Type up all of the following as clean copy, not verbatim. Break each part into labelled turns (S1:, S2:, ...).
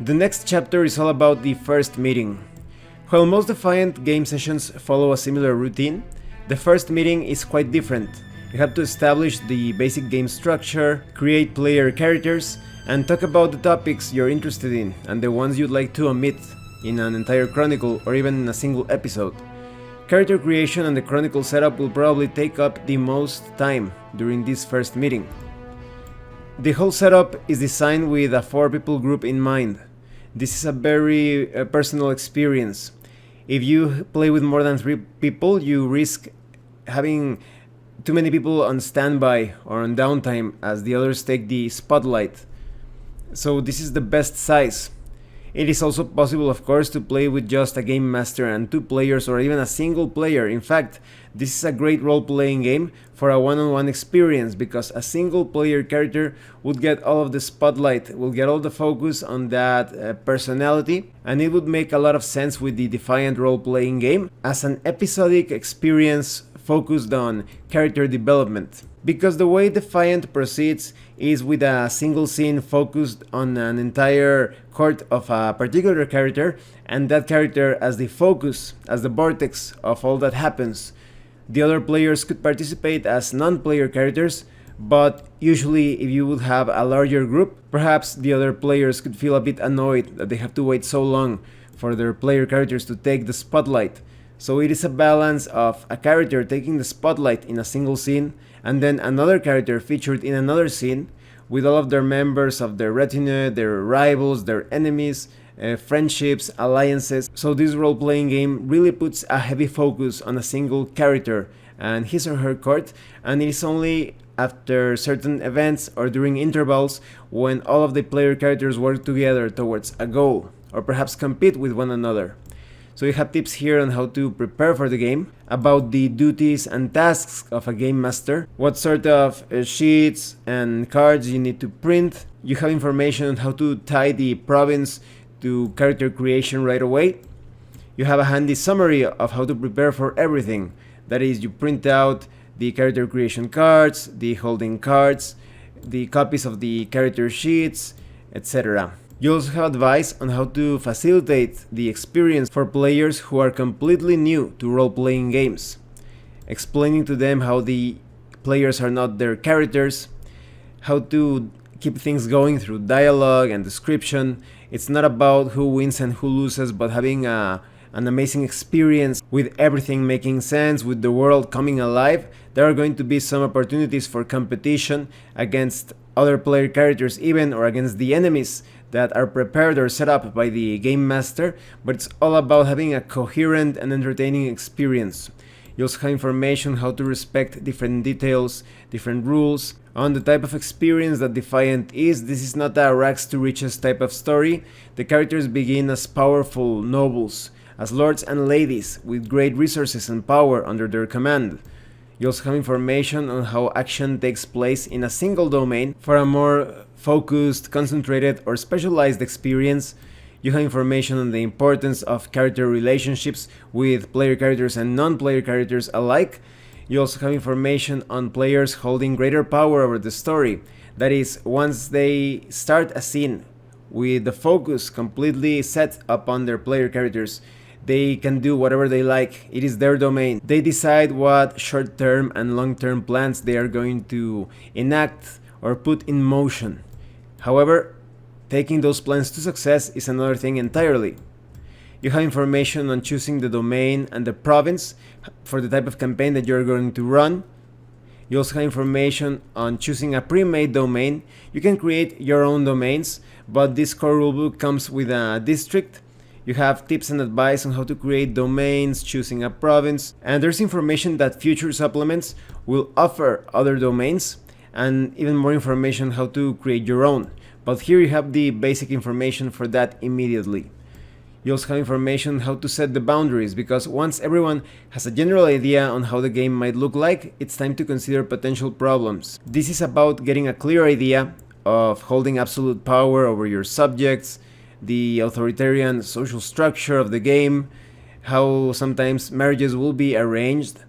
S1: The next chapter is all about the first meeting. While most Defiant game sessions follow a similar routine, the first meeting is quite different. You have to establish the basic game structure, create player characters, and talk about the topics you're interested in and the ones you'd like to omit in an entire chronicle or even in a single episode. Character creation and the chronicle setup will probably take up the most time during this first meeting. The whole setup is designed with a 4-people group in mind. This is a very personal experience. If you play with more than 3 people, you risk having too many people on standby or on downtime as the others take the spotlight. So this is the best size. It is also possible, of course, to play with just a game master and 2 players or even a single player. In fact, this is a great role-playing game for a one-on-one experience because a single player character would get all of the spotlight, will get all the focus on that personality, and it would make a lot of sense with the Defiant role-playing game as an episodic experience focused on character development. Because the way Defiant proceeds is with a single scene focused on an entire court of a particular character, and that character as the focus, as the vortex of all that happens. The other players could participate as non-player characters, but usually if you would have a larger group, perhaps the other players could feel a bit annoyed that they have to wait so long for their player characters to take the spotlight. So it is a balance of a character taking the spotlight in a single scene, and then another character featured in another scene with all of their members of their retinue, their rivals, their enemies, friendships, alliances. So this role-playing game really puts a heavy focus on a single character and his or her court, and it is only after certain events or during intervals when all of the player characters work together towards a goal or perhaps compete with one another. So you have tips here on how to prepare for the game, about the duties and tasks of a game master, what sort of sheets and cards you need to print. You have information on how to tie the province to character creation right away. You have a handy summary of how to prepare for everything. That is, you print out the character creation cards, the holding cards, the copies of the character sheets, etc. You also have advice on how to facilitate the experience for players who are completely new to role-playing games, explaining to them how the players are not their characters, how to keep things going through dialogue and description. It's not about who wins and who loses, but having an amazing experience with everything making sense, with the world coming alive. There are going to be some opportunities for competition against other player characters even, or against the enemies that are prepared or set up by the game master, but it's all about having a coherent and entertaining experience. You also have information how to respect different details, different rules, on the type of experience that Defiant is. This is not a rags to riches type of story. The characters begin as powerful nobles, as lords and ladies with great resources and power under their command. You also have information on how action takes place in a single domain for a more focused, concentrated, or specialized experience. You have information on the importance of character relationships with player characters and non-player characters alike. You also have information on players holding greater power over the story. That is, once they start a scene with the focus completely set upon their player characters, they can do whatever they like. It is their domain. They decide what short-term and long-term plans they are going to enact or put in motion. However, taking those plans to success is another thing entirely. You have information on choosing the domain and the province for the type of campaign that you're going to run. You also have information on choosing a pre-made domain. You can create your own domains, but this core rulebook comes with a district. You have tips and advice on how to create domains, choosing a province, and there's information that future supplements will offer other domains, and even more information how to create your own. But here you have the basic information for that immediately. You also have information how to set the boundaries, because once everyone has a general idea on how the game might look like, it's time to consider potential problems. This is about getting a clear idea of holding absolute power over your subjects, the authoritarian social structure of the game, how sometimes marriages will be arranged,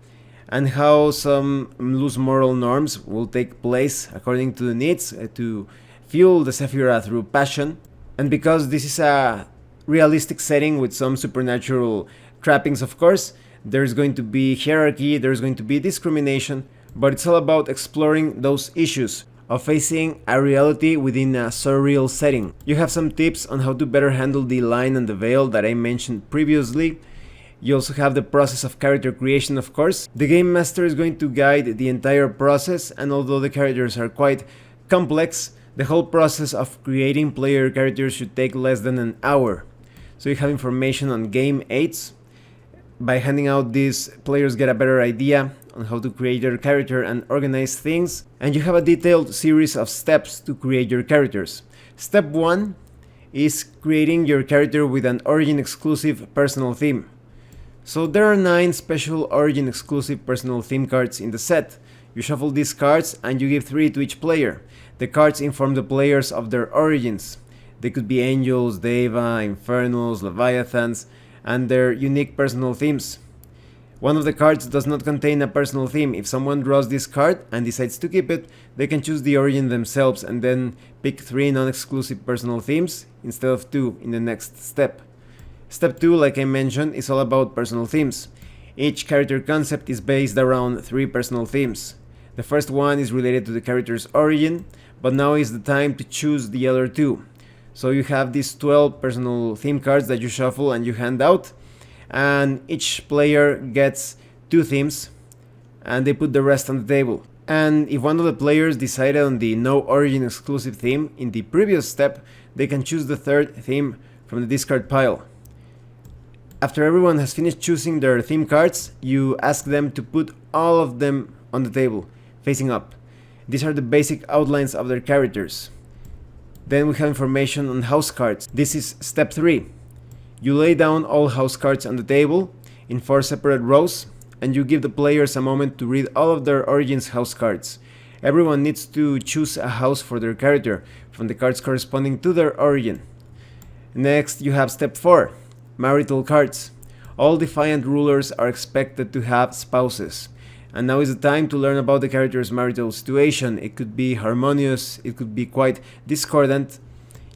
S1: and how some loose moral norms will take place according to the needs to fuel the Sephiroth through passion. And because this is a realistic setting with some supernatural trappings, of course, there's going to be hierarchy, there's going to be discrimination, but it's all about exploring those issues of facing a reality within a surreal setting. You have some tips on how to better handle the line and the veil that I mentioned previously. You also have the process of character creation, of course. The game master is going to guide the entire process, and although the characters are quite complex, the whole process of creating player characters should take less than an hour. So you have information on game aids. By handing out these, players get a better idea on how to create their character and organize things, and you have a detailed series of steps to create your characters. Step 1 is creating your character with an Origin exclusive personal theme. So there are 9 special Origin exclusive personal theme cards in the set. You shuffle these cards and you give 3 to each player. The cards inform the players of their origins. They could be angels, deva, infernals, leviathans, and their unique personal themes. One of the cards does not contain a personal theme. If someone draws this card and decides to keep it, they can choose the origin themselves and then pick 3 non-exclusive personal themes instead of 2 in the next step. Step 2, like I mentioned, is all about personal themes. Each character concept is based around 3 personal themes. The first one is related to the character's origin, but now is the time to choose the other 2. So you have these 12 personal theme cards that you shuffle and you hand out, and each player gets 2 themes and they put the rest on the table. And if one of the players decided on the no origin exclusive theme in the previous step, they can choose the third theme from the discard pile. After everyone has finished choosing their theme cards, you ask them to put all of them on the table, facing up. These are the basic outlines of their characters. Then we have information on house cards. This is step 3. You lay down all house cards on the table in 4 separate rows, and you give the players a moment to read all of their origins house cards. Everyone needs to choose a house for their character from the cards corresponding to their origin. Next, you have step 4, marital cards. All Defiant rulers are expected to have spouses. And now is the time to learn about the character's marital situation. It could be harmonious, it could be quite discordant.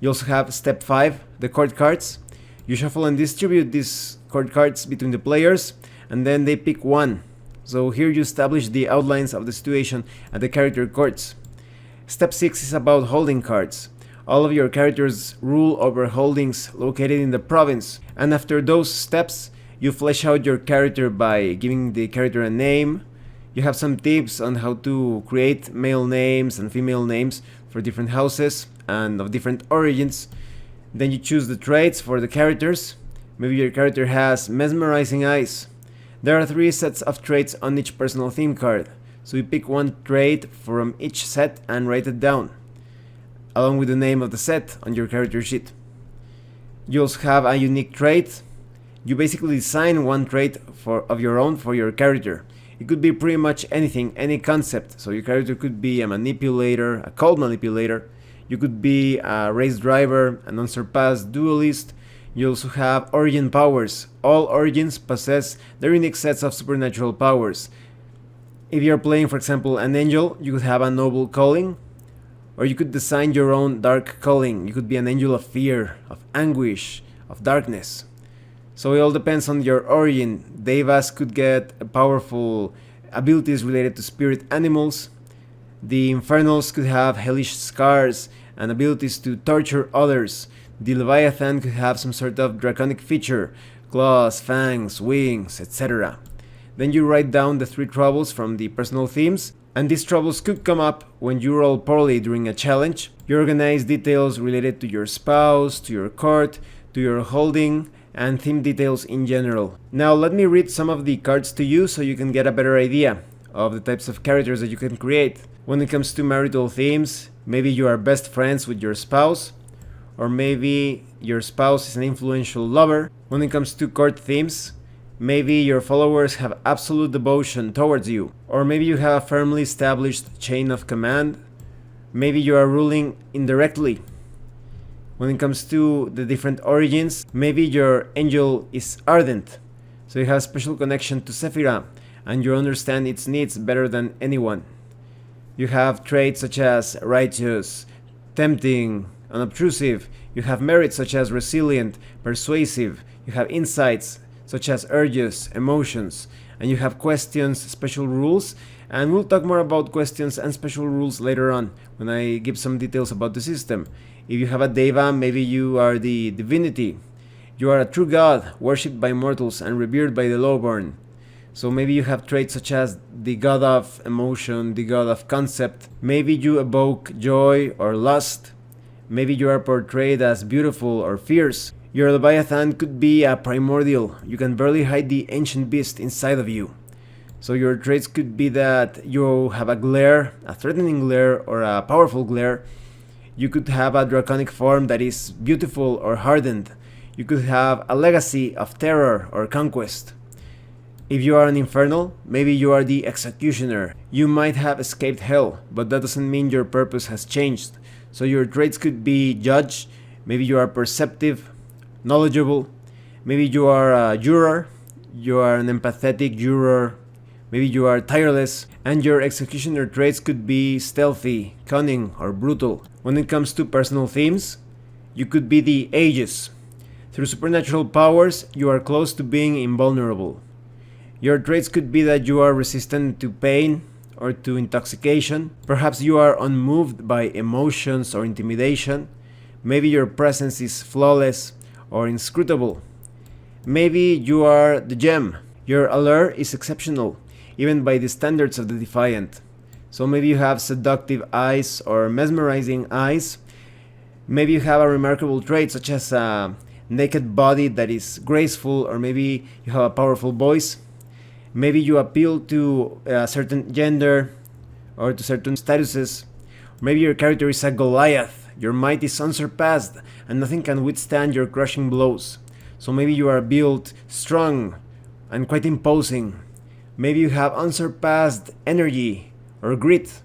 S1: You also have step 5, the court cards. You shuffle and distribute these court cards between the players, and then they pick one. So here you establish the outlines of the situation at the character courts. Step 6 is about holding cards. All of your characters rule over holdings located in the province, and after those steps, you flesh out your character by giving the character a name. You have some tips on how to create male names and female names for different houses and of different origins. Then you choose the traits for the characters. Maybe your character has mesmerizing eyes. There are 3 sets of traits on each personal theme card, so you pick one trait from each set and write it down, along with the name of the set on your character sheet. You also have a unique trait. You basically design one trait of your own for your character. It could be pretty much anything, any concept. So your character could be a manipulator, a cold manipulator. You could be a race driver, an unsurpassed duelist. You also have origin powers. All origins possess their unique sets of supernatural powers. If you're playing, for example, an angel, you could have a noble calling, or you could design your own dark calling. You could be an angel of fear, of anguish, of darkness. So it all depends on your origin. Devas could get powerful abilities related to spirit animals. The infernals could have hellish scars and abilities to torture others. The leviathan could have some sort of draconic feature, claws, fangs, wings, etc. Then you write down the 3 troubles from the personal themes, and these troubles could come up when you roll poorly during a challenge. You organize details related to your spouse, to your court, to your holding, and theme details in general. Now let me read some of the cards to you so you can get a better idea of the types of characters that you can create. When it comes to marital themes, maybe you are best friends with your spouse, or maybe your spouse is an influential lover. When it comes to court themes, maybe your followers have absolute devotion towards you, or maybe you have a firmly established chain of command. Maybe you are ruling indirectly. When it comes to the different origins, maybe your angel is ardent, so you have a special connection to Sephira, and you understand its needs better than anyone. You have traits such as righteous, tempting, unobtrusive. You have merits such as resilient, persuasive. You have insights such as urges, emotions. And you have questions, special rules. And we'll talk more about questions and special rules later on when I give some details about the system. If you have a deva, maybe you are the divinity. You are a true god, worshipped by mortals and revered by the lowborn. So maybe you have traits such as the god of emotion, the god of concept. Maybe you evoke joy or lust. Maybe you are portrayed as beautiful or fierce. Your Leviathan could be a primordial. You can barely hide the ancient beast inside of you. So your traits could be that you have a glare, a threatening glare, or a powerful glare. You could have a draconic form that is beautiful or hardened. You could have a legacy of terror or conquest. If you are an infernal, maybe you are the executioner. You might have escaped hell, but that doesn't mean your purpose has changed. So your traits could be judge, maybe you are perceptive, knowledgeable, maybe you are a juror, you are an empathetic juror, maybe you are tireless, and your executioner traits could be stealthy, cunning, or brutal. When it comes to personal themes, you could be the Aegis. Through supernatural powers, you are close to being invulnerable. Your traits could be that you are resistant to pain or to intoxication. Perhaps you are unmoved by emotions or intimidation. Maybe your presence is flawless or inscrutable. Maybe you are the gem. Your allure is exceptional, even by the standards of the Defiant. So maybe you have seductive eyes or mesmerizing eyes. Maybe you have a remarkable trait such as a naked body that is graceful, or maybe you have a powerful voice. Maybe you appeal to a certain gender or to certain statuses. Maybe your character is a Goliath. Your might is unsurpassed and nothing can withstand your crushing blows. So maybe you are built strong and quite imposing. Maybe you have unsurpassed energy or grit.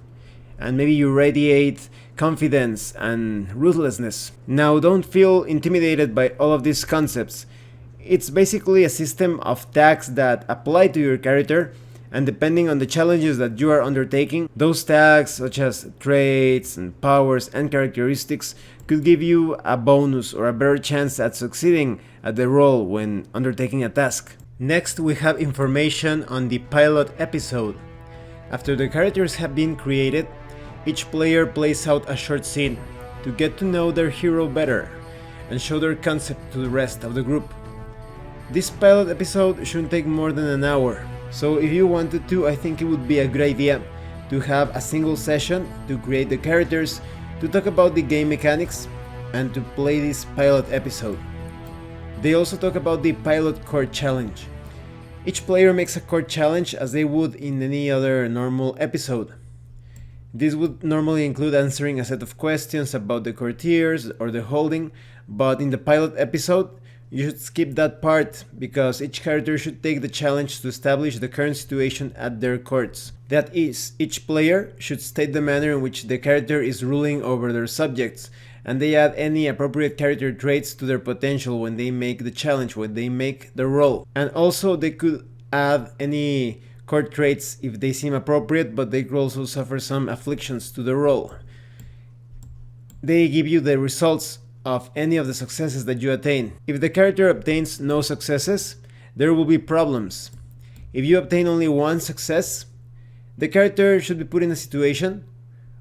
S1: And maybe you radiate confidence and ruthlessness. Now, don't feel intimidated by all of these concepts. It's basically a system of tags that apply to your character, and depending on the challenges that you are undertaking, those tags such as traits and powers and characteristics could give you a bonus or a better chance at succeeding at the role when undertaking a task. Next, we have information on the pilot episode. After the characters have been created, each player plays out a short scene to get to know their hero better and show their concept to the rest of the group. This pilot episode shouldn't take more than an hour, so if you wanted to, I think it would be a good idea to have a single session to create the characters, to talk about the game mechanics, and to play this pilot episode. They also talk about the pilot court challenge. Each player makes a court challenge as they would in any other normal episode. This would normally include answering a set of questions about the courtiers or the holding, but in the pilot episode, you should skip that part because each character should take the challenge to establish the current situation at their courts. That is, each player should state the manner in which the character is ruling over their subjects, and they add any appropriate character traits to their potential when they make the challenge, when they make the roll. And also they could add any court traits if they seem appropriate, but they could also suffer some afflictions to the roll. They give you the results of any of the successes that you attain. If the character obtains no successes, there will be problems. If you obtain only one success, the character should be put in a situation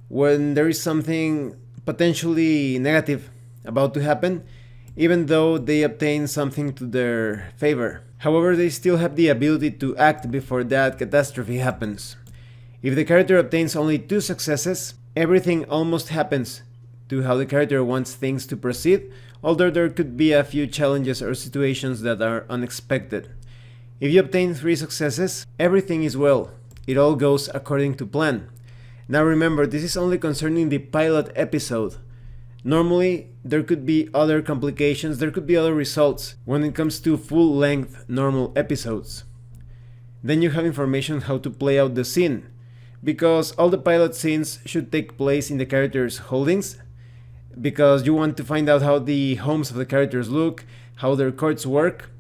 S1: when there is something potentially negative about to happen, even though they obtain something to their favor. However, they still have the ability to act before that catastrophe happens. If the character obtains only 2 successes, everything almost happens to how the character wants things to proceed, although there could be a few challenges or situations that are unexpected. If you obtain 3 successes, everything is well. It all goes according to plan. Now remember, this is only concerning the pilot episode. Normally, there could be other complications, there could be other results when it comes to full-length normal episodes. Then you have information how to play out the scene, because all the pilot scenes should take place in the characters' holdings, because you want to find out how the homes of the characters look, how their courts work,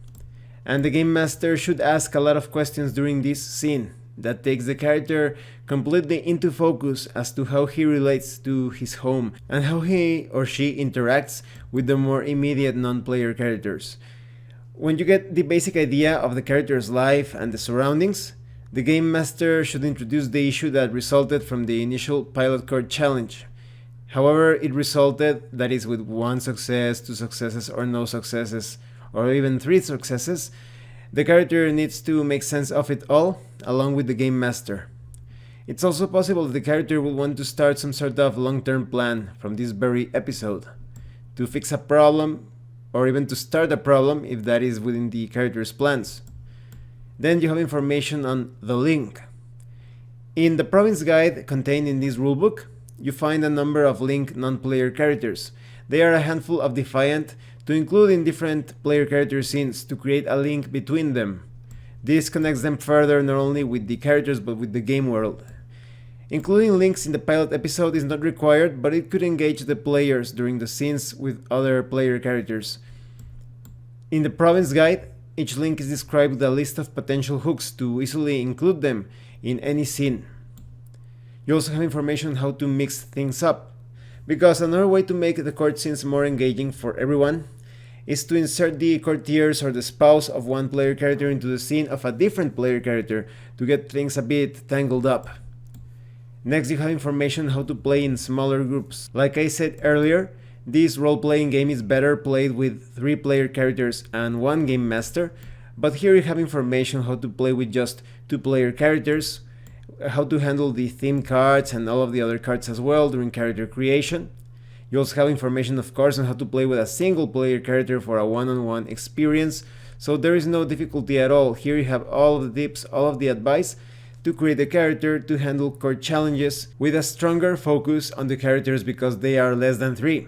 S1: and the game master should ask a lot of questions during this scene that takes the character completely into focus as to how he relates to his home and how he or she interacts with the more immediate non-player characters. When you get the basic idea of the character's life and the surroundings, the Game Master should introduce the issue that resulted from the initial pilot court challenge. However, it resulted, that is with 1 success, 2 successes or no successes, or even 3 successes, the character needs to make sense of it all, along with the Game Master. It's also possible that the character will want to start some sort of long-term plan from this very episode, to fix a problem, or even to start a problem if that is within the character's plans. Then you have information on the link. In the province guide contained in this rulebook, you find a number of link non-player characters. They are a handful of Defiant to include in different player character scenes to create a link between them. This connects them further not only with the characters but with the game world. Including links in the pilot episode is not required, but it could engage the players during the scenes with other player characters. In the province guide, each link is described with a list of potential hooks to easily include them in any scene. You also have information on how to mix things up, because another way to make the court scenes more engaging for everyone is to insert the courtiers or the spouse of one player character into the scene of a different player character to get things a bit tangled up. Next, you have information on how to play in smaller groups. Like I said earlier, this role-playing game is better played with 3 player characters and 1 game master, but here you have information on how to play with just 2 player characters, how to handle the theme cards and all of the other cards as well during character creation. You also have information, of course, on how to play with a single player character for a one-on-one experience, so there is no difficulty at all. Here you have all of the tips, all of the advice to create a character to handle court challenges with a stronger focus on the characters because they are less than 3.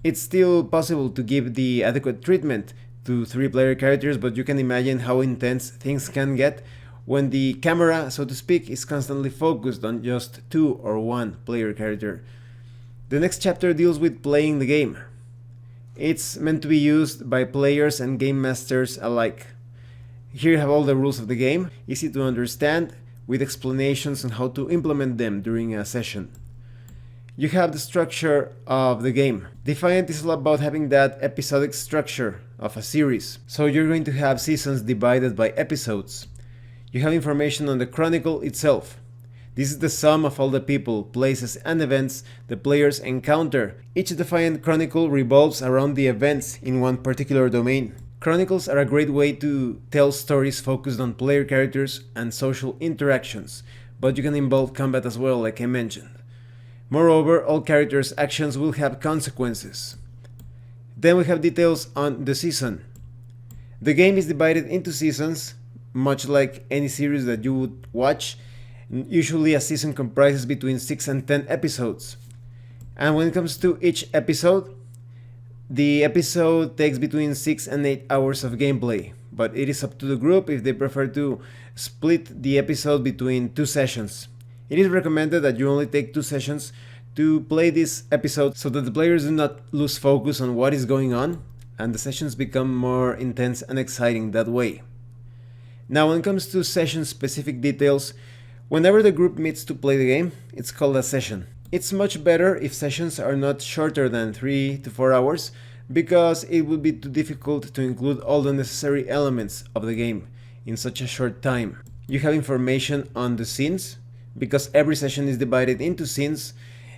S1: It's still possible to give the adequate treatment to 3 player characters, but you can imagine how intense things can get when the camera, so to speak, is constantly focused on just 2 or 1 player character. The next chapter deals with playing the game. It's meant to be used by players and game masters alike. Here you have all the rules of the game, easy to understand, with explanations on how to implement them during a session. You have the structure of the game. Defiant is all about having that episodic structure of a series, so you're going to have seasons divided by episodes. You have information on the chronicle itself. This is the sum of all the people, places, and events the players encounter. Each Defiant chronicle revolves around the events in one particular domain. Chronicles are a great way to tell stories focused on player characters and social interactions, but you can involve combat as well, like I mentioned. Moreover, all characters' actions will have consequences. Then we have details on the season. The game is divided into seasons, much like any series that you would watch. Usually a season comprises between 6 and 10 episodes. And when it comes to each episode, the episode takes between 6 and 8 hours of gameplay, but it is up to the group if they prefer to split the episode between 2 sessions. It is recommended that you only take 2 sessions to play this episode so that the players do not lose focus on what is going on and the sessions become more intense and exciting that way. Now, when it comes to session-specific details, whenever the group meets to play the game, it's called a session. It's much better if sessions are not shorter than 3 to 4 hours, because it would be too difficult to include all the necessary elements of the game in such a short time. You have information on the scenes. Because every session is divided into scenes,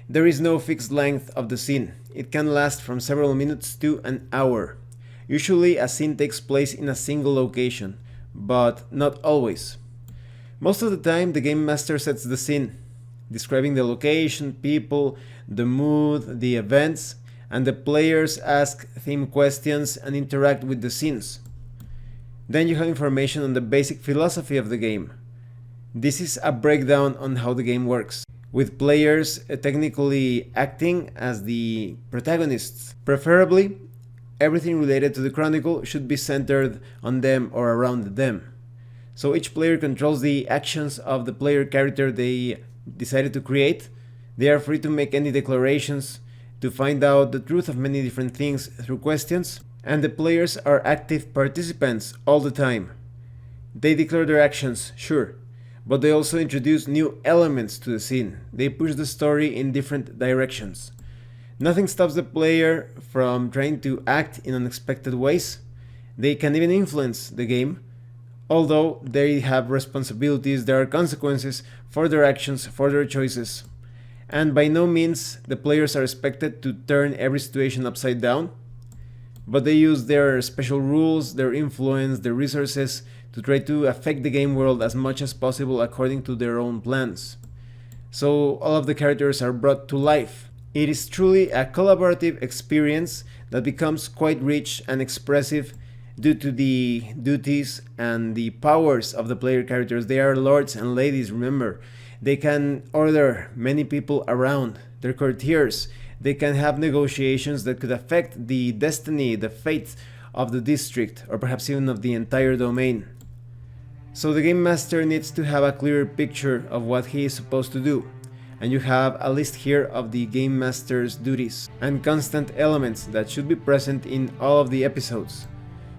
S1: there is no fixed length of the scene. It can last from several minutes to an hour. Usually a scene takes place in a single location, but not always. Most of the time the game master sets the scene, describing the location, people, the mood, the events, and the players ask theme questions and interact with the scenes. Then you have information on the basic philosophy of the game. This is a breakdown on how the game works, with players technically acting as the protagonists. Preferably, everything related to the chronicle should be centered on them or around them. So each player controls the actions of the player character they decided to create. They are free to make any declarations, to find out the truth of many different things through questions, and the players are active participants all the time. They declare their actions, sure, but they also introduce new elements to the scene. They push the story in different directions. Nothing stops the player from trying to act in unexpected ways. They can even influence the game. Although they have responsibilities, there are consequences for their actions, for their choices. And by no means the players are expected to turn every situation upside down, but they use their special rules, their influence, their resources to try to affect the game world as much as possible according to their own plans. So all of the characters are brought to life. It is truly a collaborative experience that becomes quite rich and expressive due to the duties and the powers of the player characters. They are lords and ladies, remember. They can order many people around. They're courtiers. They can have negotiations that could affect the destiny, the fate of the district, or perhaps even of the entire domain. So the game master needs to have a clear picture of what he is supposed to do. And you have a list here of the game master's duties and constant elements that should be present in all of the episodes.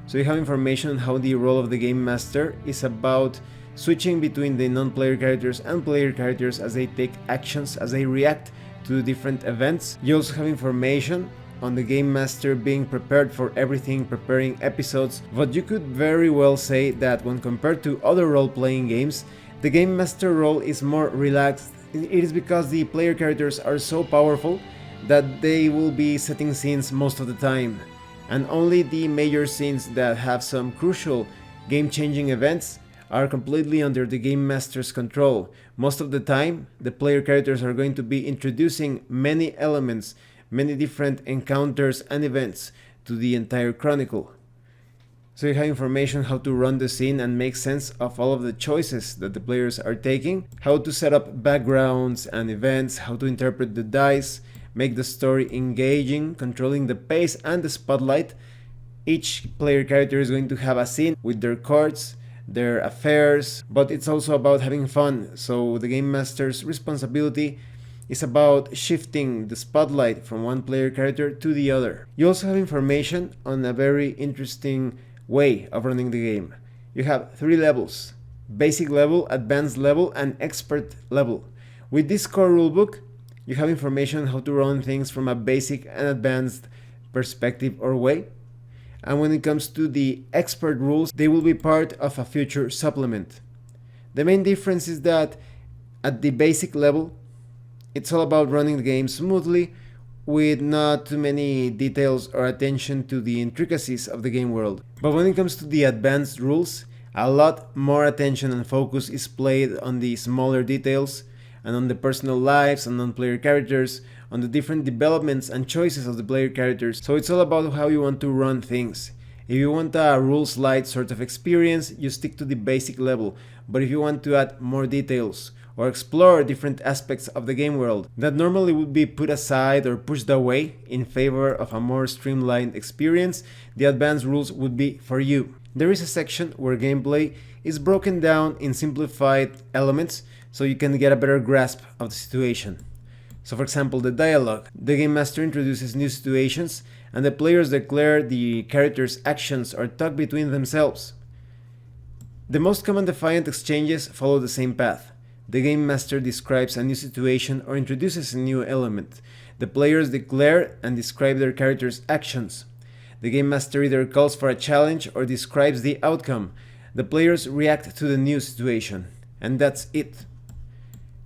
S1: So you have information on how the role of the game master is about switching between the non-player characters and player characters as they take actions, as they react to different events. You also have information on the game master being prepared for everything, preparing episodes, but you could very well say that when compared to other role-playing games, the game master role is more relaxed. It is because the player characters are so powerful that they will be setting scenes most of the time, and only the major scenes that have some crucial game-changing events are completely under the game master's control. Most of the time, the player characters are going to be introducing many elements, many different encounters and events to the entire chronicle. So you have information how to run the scene and make sense of all of the choices that the players are taking, how to set up backgrounds and events, how to interpret the dice, make the story engaging, controlling the pace and the spotlight. Each player character is going to have a scene with their cards, their affairs, but it's also about having fun. So the game master's responsibility is about shifting the spotlight from one player character to the other. You also have information on a very interesting way of running the game. You have 3 levels: basic level, advanced level, and expert level. With this core rulebook, you have information on how to run things from a basic and advanced perspective or way. And when it comes to the expert rules, they will be part of a future supplement. The main difference is that at the basic level, it's all about running the game smoothly with not too many details or attention to the intricacies of the game world. But when it comes to the advanced rules, a lot more attention and focus is played on the smaller details and on the personal lives and on player characters, on the different developments and choices of the player characters. So it's all about how you want to run things. If you want a rules light sort of experience, you stick to the basic level. But if you want to add more details or explore different aspects of the game world that normally would be put aside or pushed away in favor of a more streamlined experience, the advanced rules would be for you. There is a section where gameplay is broken down in simplified elements so you can get a better grasp of the situation. So for example, the dialogue. The game master introduces new situations and the players declare the characters' actions or talk between themselves. The most common Defiant exchanges follow the same path. The game master describes a new situation or introduces a new element. The players declare and describe their characters' actions. The game master either calls for a challenge or describes the outcome. The players react to the new situation, and that's it.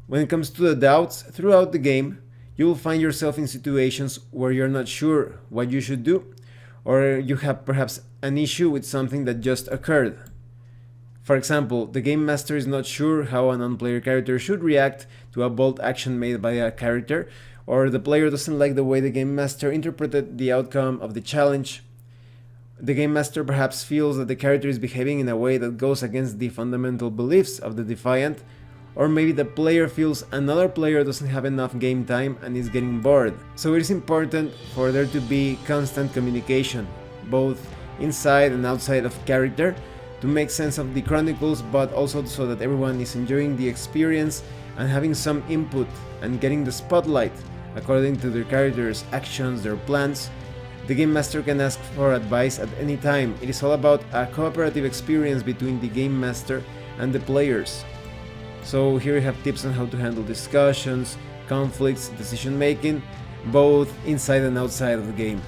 S1: When it comes to the doubts, throughout the game, you will find yourself in situations where you're not sure what you should do, or you have perhaps an issue with something that just occurred. For example, the game master is not sure how a non-player character should react to a bold action made by a character, or the player doesn't like the way the game master interpreted the outcome of the challenge. The game master perhaps feels that the character is behaving in a way that goes against the fundamental beliefs of the Defiant, or maybe the player feels another player doesn't have enough game time and is getting bored. So it is important for there to be constant communication, both inside and outside of character, to make sense of the chronicles, but also so that everyone is enjoying the experience and having some input and getting the spotlight according to their characters' actions, their plans. The game master can ask for advice at any time. It is all about a cooperative experience between the game master and the players. So here you have tips on how to handle discussions, conflicts, decision making, both inside and outside of the game.